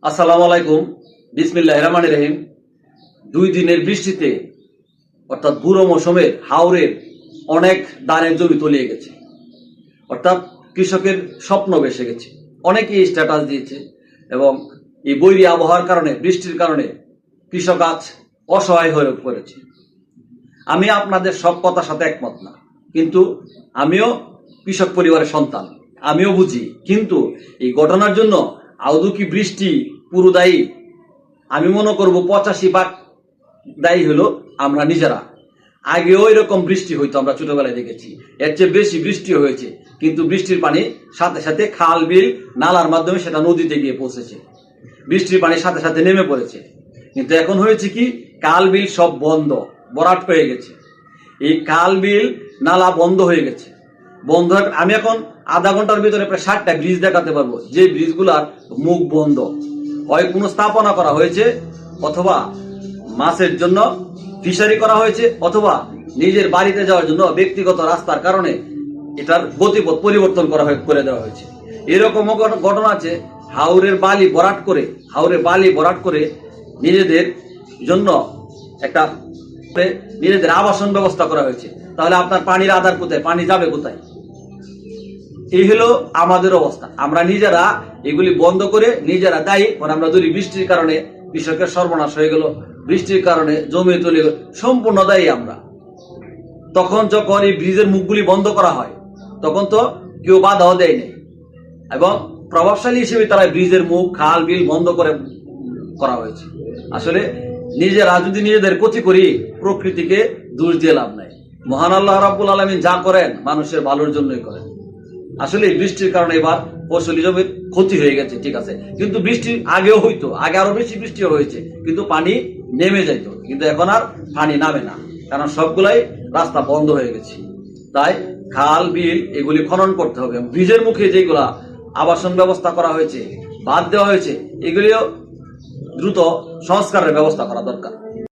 আসসালামু আলাইকুম। বিসমিল্লাহির রহমানির রহিম। 2 দিনের বৃষ্টিতে অর্থাৎ বুড়ো মৌসুমের হাওরের অনেক ধানের জমি তলিয়ে গেছে, অর্থাৎ কৃষকের স্বপ্ন ভেসে গেছে। অনেকেই স্ট্যাটাস দিয়েছে এবং এই বৈরী আবহাওয়ার কারণে, বৃষ্টির কারণে কৃষক আজ অসহায় হয়ে পড়েছে। আমি আপনাদের সব কথার সাথে একমত না, কিন্তু আমিও কৃষক পরিবারের সন্তান, আমিও বুঝি। কিন্তু এই ঘটনার জন্য আদৌ কি বৃষ্টি পুরো দায়ী? আমি মনে করব 85% দায়ী হলো আমরা নিজেরা। আগেও এরকম বৃষ্টি হইতো, আমরা ছোটবেলায় দেখেছি। এর চেয়ে বেশি বৃষ্টি হয়েছে, কিন্তু বৃষ্টির পানি সাথে সাথে খাল বিল নালার মাধ্যমে সেটা নদীতে গিয়ে পৌঁছেছে, বৃষ্টির পানি সাথে সাথে নেমে পড়েছে। কিন্তু এখন হয়েছে কি, খাল বিল সব বন্ধ, ভরাট হয়ে গেছে। এই খাল বিল নালা বন্ধ হয়ে গেছে। বন্ধ আমি এখন আধা ঘন্টার ভিতরে প্রায় 60টা ব্রিজ দেখাতে পারবো, যে ব্রিজগুলার মুখ বন্ধ। হয় কোনো স্থাপনা করা হয়েছে, অথবা মাছের জন্য ফিশারি করা হয়েছে, অথবা নিজের বাড়িতে যাওয়ার জন্য ব্যক্তিগত রাস্তার কারণে এটার গতিপথ পরিবর্তন করে দেওয়া হয়েছে। এরকম ঘটনা আছে, হাওরের বালি ভরাট করে নিজেদের জন্য একটা নিজেদের আবাসন ব্যবস্থা করা হয়েছে। তাহলে আপনার পানির আধার কোথায়? পানি যাবে কোথায়? এই হলো আমাদের অবস্থা। আমরা নিজেরা এগুলি বন্ধ করে নিজেরা দায়ী। আমরা যদি বৃষ্টির কারণে কৃষকের সর্বনাশ হয়ে গেল, বৃষ্টির কারণে জমি তলে গেল, সম্পূর্ণ দায়ী আমরা। তখন যখন এই ব্রিজের মুখগুলি বন্ধ করা হয়, তখন তো কেউ বাধাও দেয় নাই, এবং প্রভাবশালী হিসেবে তারা ব্রিজের মুখ, খাল বিল বন্ধ করা হয়েছে। আসলে নিজেরা যদি নিজেদের ক্ষতি করি, প্রকৃতিকে দোষ দিয়ে লাভ নাই। মহান আল্লাহ রাব্বুল আলামিন যা করেন মানুষের ভালোর জন্যই করেন। আসলে বৃষ্টির কারণে এবার ফসলি জমির ক্ষতি হয়ে গেছে, ঠিক আছে, কিন্তু বৃষ্টি আগেও হইতো, আগে আরো বেশি বৃষ্টি হয়েছে, কিন্তু পানি নেমে যাইত। কিন্তু এখন আর পানি নামে না, কারণ সবগুলাই রাস্তা বন্ধ হয়ে গেছে। তাই খাল বিল এগুলি খনন করতে হবে। ব্রিজের মুখে যেগুলা আবাসন ব্যবস্থা করা হয়েছে, বাদ দেওয়া হয়েছে, এগুলিও দ্রুত সংস্কারের ব্যবস্থা করা দরকার।